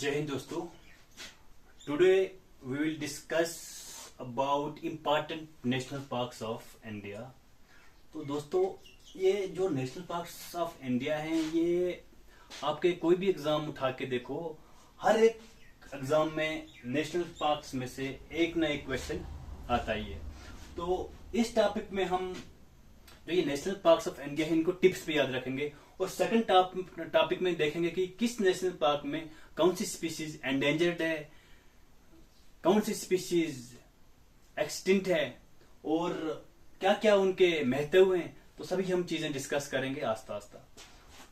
जय हिंद दोस्तों। Today we will discuss about important national parks of India. तो दोस्तों, ये जो नेशनल पार्क्स ऑफ इंडिया हैं, ये आपके कोई भी एग्जाम उठा के देखो, हर एक एग्जाम में नेशनल पार्क्स में से एक ना एक क्वेश्चन आता ही है। तो इस टॉपिक में हम जो ये नेशनल पार्क्स ऑफ इंडिया है, इनको टिप्स पे याद रखेंगे और सेकंड टॉपिक में देखेंगे कि किस नेशनल पार्क में कौन सी स्पीशीज एंडेंजर्ड है, कौन सी स्पीशीज एक्सटिंक्ट है और क्या क्या उनके महत्व हैं। तो सभी हम चीजें डिस्कस करेंगे आस्ता आस्ता।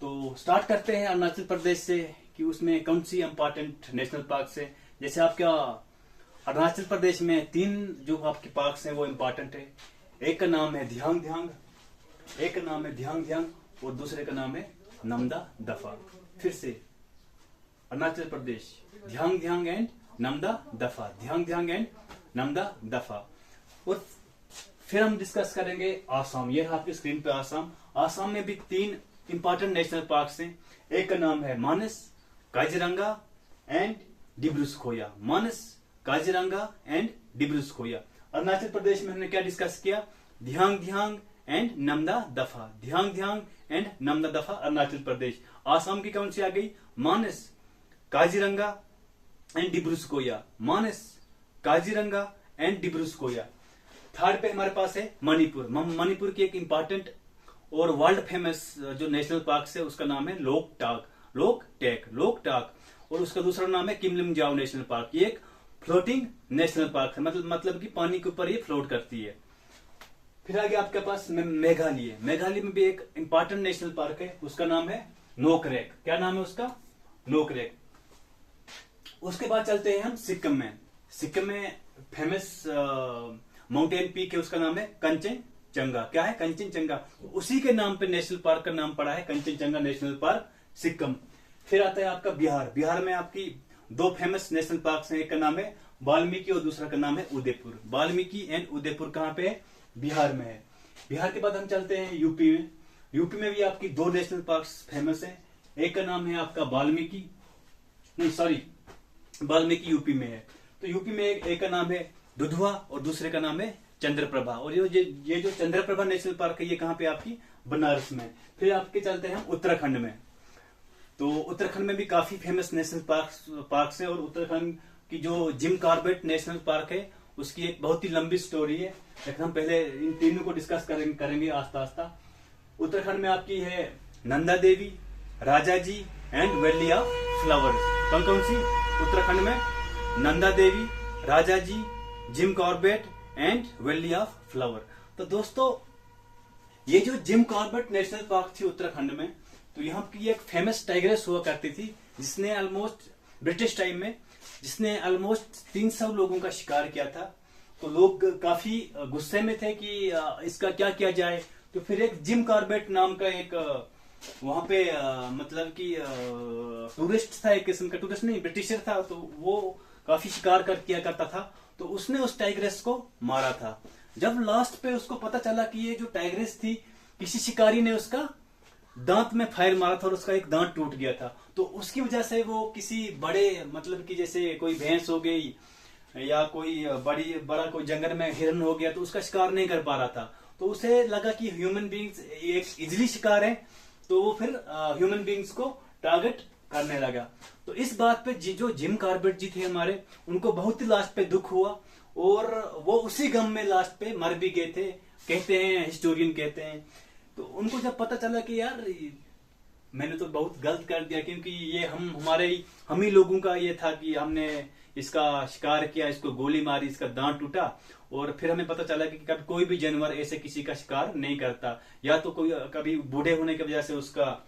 तो स्टार्ट करते हैं अरुणाचल प्रदेश से कि उसमें कौन सी इंपॉर्टेंट नेशनल पार्क है। जैसे आपका अरुणाचल प्रदेश में 3 जो आपके पार्क्स हैं वो इम्पोर्टेंट है। एक का नाम है धियांग धियांग, एक का नाम है धियांग धियांग और दूसरे का नाम है नमदा दफा। फिर से अरुणाचल प्रदेश, धियांग धियांग एंड नमदा दफा, धियांग धियांग एंड नमदा दफा। और फिर हम डिस्कस करेंगे आसाम। ये आपकी स्क्रीन पे आसाम। आसाम में भी 3 इंपॉर्टेंट नेशनल पार्क्स हैं। एक का नाम है मानस, काजीरंगा एंड डिब्रूसखोया। मानस, काजीरंगा एंड डिब्रूसखोया। अरुणाचल प्रदेश में हमने क्या डिस्कस किया? धियांग धियांग एंड नमदा दफा, धियांग धियांग एंड नमदा दफा अरुणाचल प्रदेश। आसाम की कौन सी आ गई? Manas, Kaziranga and Dibrusaikhowa. Manas, Kaziranga and Dibrusaikhowa. Third पे हमारे पास है मणिपुर। मणिपुर की एक इंपॉर्टेंट और वर्ल्ड फेमस जो नेशनल पार्क है उसका नाम है लोकटाक। और उसका दूसरा नाम है किमलिमजाओ नेशनल पार्क। ये एक फ्लोटिंग नेशनल पार्क है, मतलब कि पानी के ऊपर ये फ्लोट करती है। फिर आगे आपके पास मेघालय। मेघालय में भी एक इंपॉर्टेंट नेशनल पार्क है, उसका नाम है नोकरेक। क्या नाम है उसका? नोकरेक। उसके बाद चलते हैं हम सिक्किम में। सिक्किम में फेमस माउंटेन पीक है, उसका नाम है कंचनजंगा। क्या है? कंचनजंगा। उसी के नाम पे नेशनल पार्क का नाम पड़ा है कंचनजंगा नेशनल पार्क, सिक्किम। फिर आता है आपका बिहार। बिहार में आपकी 2 फेमस नेशनल पार्क हैं। एक का नाम है वाल्मीकि और दूसरा का नाम है उदयपुर। वाल्मीकि एंड उदयपुर कहां पे है? बिहार में है। बिहार के बाद हम चलते हैं यूपी में। यूपी में भी आपकी 2 नेशनल पार्क्स फेमस हैं। एक का नाम है आपका वाल्मीकि वाल्मीकि यूपी में है। तो यूपी में एक का नाम है दुधवा और दूसरे का नाम है चंद्रप्रभा। और ये जो चंद्रप्रभा नेशनल पार्क है ये कहां पे? आपकी बनारस में। फिर आपके चलते हैं हम उत्तराखंड में। तो उत्तराखंड में भी काफी फेमस नेशनल पार्क है। और उत्तराखंड की जो जिम कॉर्बेट नेशनल पार्क है उसकी एक बहुत ही लंबी स्टोरी है, लेकिन हम पहले इन तीनों को डिस्कस करेंगे आस्ता आस्ता। उत्तराखंड में आपकी है Nanda Devi, Rajaji and valley of flowers. कौन सी? उत्तराखंड में Nanda Devi, Rajaji, Jim Corbett and valley of flower. तो दोस्तों, ये जो जिम कॉर्बेट नेशनल पार्क थी उत्तराखंड में, तो यहाँ की एक फेमस टाइग्रेस हुआ करती थी जिसने ऑलमोस्ट ब्रिटिश टाइम में 300 लोगों का शिकार किया था। तो लोग काफी गुस्से में थे कि इसका क्या किया जाए। तो फिर एक जिम कॉर्बेट नाम का एक वहां पे मतलब कि टूरिस्ट था, एक किस्म का टूरिस्ट नहीं, ब्रिटिशर था। तो वो काफी शिकार किया करता था। तो उसने उस टाइग्रेस को मारा था। जब लास्ट पे उसको पता चला कि ये जो टाइग्रेस थी, किसी शिकारी ने उसका दांत में फायर मारा था और उसका एक दांत टूट गया था। तो उसकी वजह से वो किसी बड़े, मतलब कि जैसे कोई भैंस हो गई या कोई बड़ा कोई जंगल में हिरन हो गया, तो उसका शिकार नहीं कर पा रहा था। तो उसे लगा कि ह्यूमन बींग्स एक इजिली शिकार है, तो वो फिर ह्यूमन बींग्स को टारगेट करने लगा। तो इस बात पे जो जिम कॉर्बेट जी थे हमारे, उनको बहुत ही लास्ट पे दुख हुआ और वो उसी गम में लास्ट पे मर भी गए थे, कहते हैं, हिस्टोरियन कहते हैं। तो उनको जब पता चला कि यार मैंने तो बहुत गलत कर दिया, क्योंकि ये हम ही लोगों का ये था कि हमने इसका शिकार किया, इसको गोली मारी, इसका दांत टूटा। और फिर हमें पता चला कि कभी कोई भी जानवर ऐसे किसी का शिकार नहीं करता। या तो कोई कभी बूढ़े होने की वजह से उसका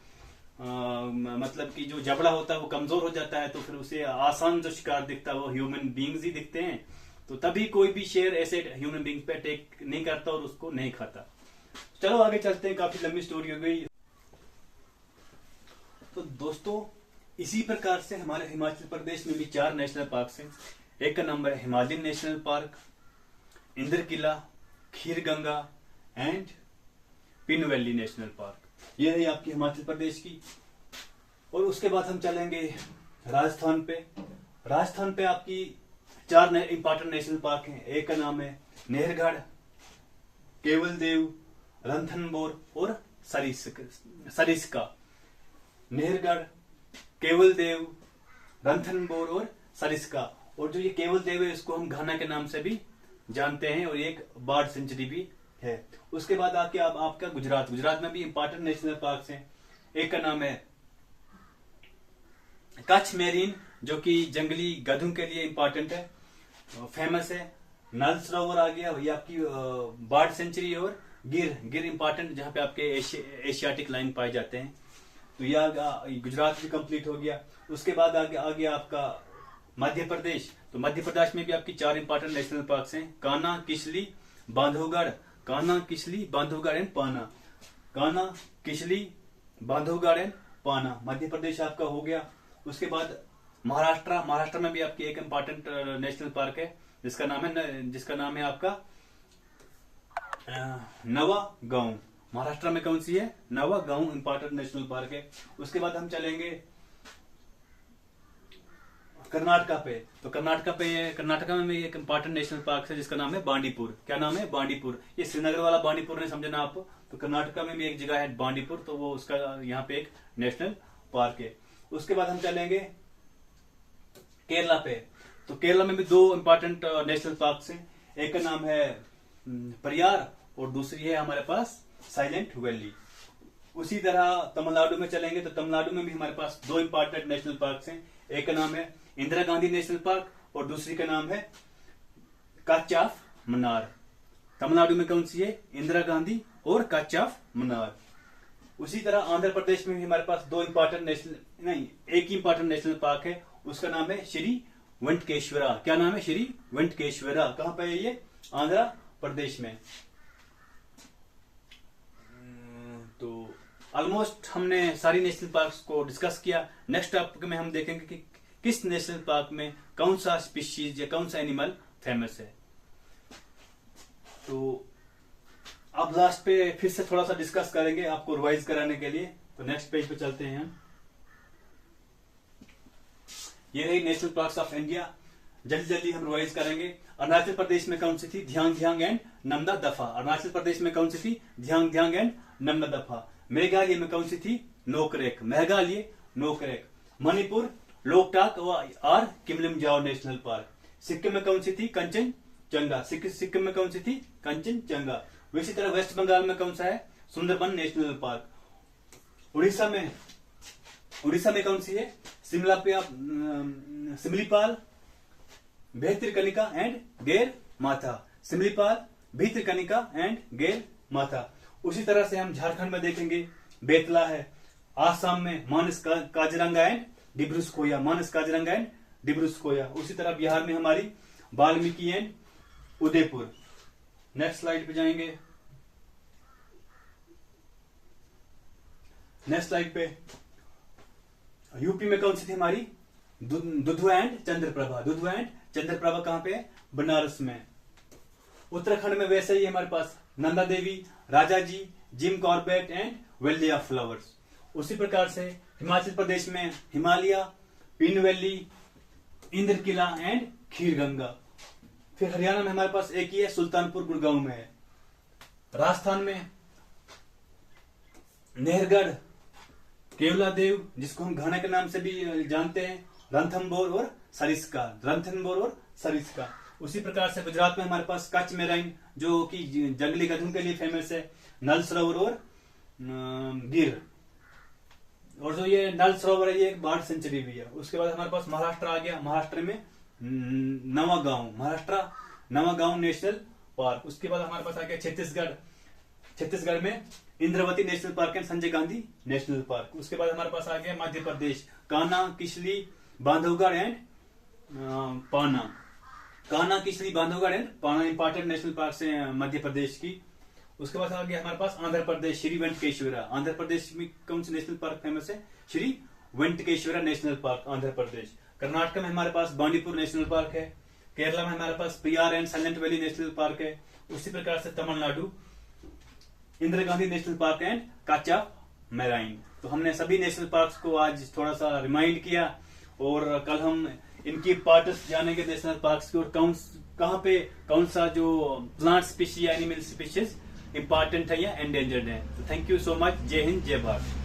मतलब कि जो जबड़ा होता है वो कमजोर हो जाता है, तो फिर उसे आसान जो शिकार दिखता है वो ह्यूमन बींग्स ही दिखते हैं। तो तभी कोई भी शेर ऐसे ह्यूमन बींग्स पे अटैक नहीं करता और उसको नहीं खाता। चलो आगे चलते हैं, काफी लंबी स्टोरी हो गई। तो दोस्तों, इसी प्रकार से हमारे हिमाचल प्रदेश में भी 4 नेशनल पार्क हैं। एक का नंबर है Himalayan national park, Indra Qila, kheer Ganga and pin valley national park. ये है आपकी हिमाचल प्रदेश की। और उसके बाद हम चलेंगे राजस्थान पे आपकी 4 इंपॉर्टेंट नेशनल पार्क हैं। एक का नाम है नेहरगढ़, केवल देव, रणथंभौर और सरिस्का। नेहरगढ़, केवल देव, रणथंभौर और सरिस्का। और जो ये केवल देव है इसको हम घाना के नाम से भी जानते हैं और एक बर्ड सेंचुरी भी है। उसके बाद आके आपका गुजरात में भी इंपॉर्टेंट नेशनल पार्क हैं। एक का नाम है कच्छ मेरीन, जो कि जंगली गधों के लिए इंपॉर्टेंट है, फेमस है। नल सरोवर आ गया, ये आपकी बर्ड सेंचुरी। और गिर इंपॉर्टेंट, जहां पे आपके एशियाटिक लाइन पाए जाते हैं। तो यह गुजरात भी कंप्लीट हो गया। उसके बाद आ गया आपका मध्य प्रदेश। तो मध्य प्रदेश में भी आपकी 4 इंपॉर्टेंट नेशनल पार्क हैं। कान्हा, किसली, बांधवगढ़ एंड पाना। कान्हा, किसली, बांधवगढ़ एंड पाना, मध्य प्रदेश आपका हो गया। उसके बाद महाराष्ट्र में भी आपकी एक इंपॉर्टेंट नेशनल पार्क है जिसका नाम है आपका नवा गांव। महाराष्ट्र में कौन सी है? नवा गांव इंपॉर्टेंट नेशनल पार्क है। उसके बाद हम चलेंगे कर्नाटका पे। तो कर्नाटका में भी एक इंपॉर्टेंट नेशनल पार्क है जिसका नाम है बांडीपुर। क्या नाम है? बांडीपुर। ये श्रीनगर वाला बांडीपुर नहीं समझना आप। तो कर्नाटका में भी एक जगह है बांडीपुर, तो वो उसका यहाँ पे एक नेशनल पार्क है। उसके बाद हम चलेंगे केरला पे। तो केरला में भी 2 इंपॉर्टेंट नेशनल पार्क हैं। एक का नाम है परियार और दूसरी है हमारे पास साइलेंट वैली। उसी तरह तमिलनाडु में चलेंगे तो तमिलनाडु में भी हमारे पास 2 इंपॉर्टेंट नेशनल पार्क हैं। एक का नाम है इंदिरा गांधी नेशनल पार्क और दूसरी का नाम है कच्छ ऑफ मन्नार। तमिलनाडु में कौन सी है? इंदिरा गांधी और कच्छ ऑफ मन्नार। उसी तरह आंध्र प्रदेश में भी हमारे पास 2 इंपॉर्टेंट एक ही इंपॉर्टेंट नेशनल पार्क है, उसका नाम है श्री वेंकटेश्वरा। क्या नाम है? श्री वेंकटेश्वरा। कहां पे है ये? आंध्र प्रदेश में। तो ऑलमोस्ट हमने सारी नेशनल पार्क्स को डिस्कस किया। नेक्स्ट टॉपिक में हम देखेंगे कि किस नेशनल पार्क में कौन सा स्पीशीज या कौन सा एनिमल फेमस है। तो अब लास्ट पे फिर से थोड़ा सा डिस्कस करेंगे आपको रिवाइज कराने के लिए। तो नेक्स्ट पेज पे चलते हैं हम। ये रही नेशनल पार्क्स ऑफ इंडिया। जल्दी हम रिवाइज करेंगे। अरुणाचल प्रदेश में कौन सी थी? ध्यांग एंड नमदा दफा। अरुणाचल प्रदेश में कौन सी थी? ध्यांग एंड नमदा दफा। मेघालय में कौन सी थी? नोकरेक। मेघालय नोकरेक। मणिपुर लोकटाक और किमलिमजाओ नेशनल पार्क। सिक्किम में कौन सी थी? कंचनजंगा। सिक्किम में कौन सी थी? कंचनजंगा। इसी तरह वेस्ट बंगाल में कौन सा है? Sundarban national park. उड़ीसा में कौन सी है? सिमलीपाल, भितरकनिका एंड गैर माथा। सिमलीपाल, भितरकनिका एंड गैर माथा। उसी तरह से हम झारखंड में देखेंगे बेतला है। आसाम में मानस काजीरंगा एंड डिब्रूसकोया। उसी तरह बिहार में हमारी Valmiki and Udaipur. Next slide पे जाएंगे। नेक्स्ट स्लाइड पे यूपी में कौन सी थी हमारी? दुधवा एंड चंद्रप्रभा कहां पे? बनारस में। उत्तराखंड में वैसे ही हमारे पास Nanda Devi, Raja ji, Jim Corbett and valley of flowers. उसी प्रकार से हिमाचल प्रदेश में हिमालय, पिन वैली, इंद्र किला एंड खीर गंगा। फिर हरियाणा में हमारे पास एक ही है, सुल्तानपुर गुड़गांव में है। राजस्थान में नेहरगढ़, केवला देव, जिसको हम घाना के नाम से भी जानते हैं, रणथंभौर और सरिस्का। उसी प्रकार से गुजरात में हमारे पास कच्छ मेराइन, जो कि जंगली गधों के लिए फेमस है, नल सरोवर और गिर। और जो ये नल सरोवर है ये एक बर्ड सेंचुरी भी है। उसके बाद हमारे पास महाराष्ट्र आ गया। महाराष्ट्र में नवागांव नेशनल पार्क। उसके बाद हमारे पास आ गया छत्तीसगढ़ में Indravati national park and Sanjay Gandhi national park. उसके बाद हमारे पास आ गया मध्य प्रदेश, कान्हा, किसली, बांधवगढ़ एंड पाना इंपॉर्टेंट नेशनल पार्क है मध्य प्रदेश की। उसके बाद आ गया हमारे पास आंध्र प्रदेश, श्री वेंकटेश्वरा। आंध्र प्रदेश में कौन सी नेशनल पार्क फेमस है? Shri Venkateswara national park, Andhra Pradesh. कर्नाटक में हमारे पास बांडीपुर नेशनल पार्क है। केरला में हमारे पास Periyar and silent valley national park है। उसी प्रकार से Tamil Nadu Indira Gandhi national park and काचा मेराइन। तो हमने सभी नेशनल पार्क्स को आज थोड़ा सा रिमाइंड किया और कल हम इनकी पार्ट्स जानेंगे नेशनल पार्क्स की, और कहाँ पे कौन सा जो प्लांट स्पीशीज या एनिमल स्पीशीज इंपॉर्टेंट है या एंडेंजर्ड है। तो थैंक यू सो मच। जय हिंद, जय भारत।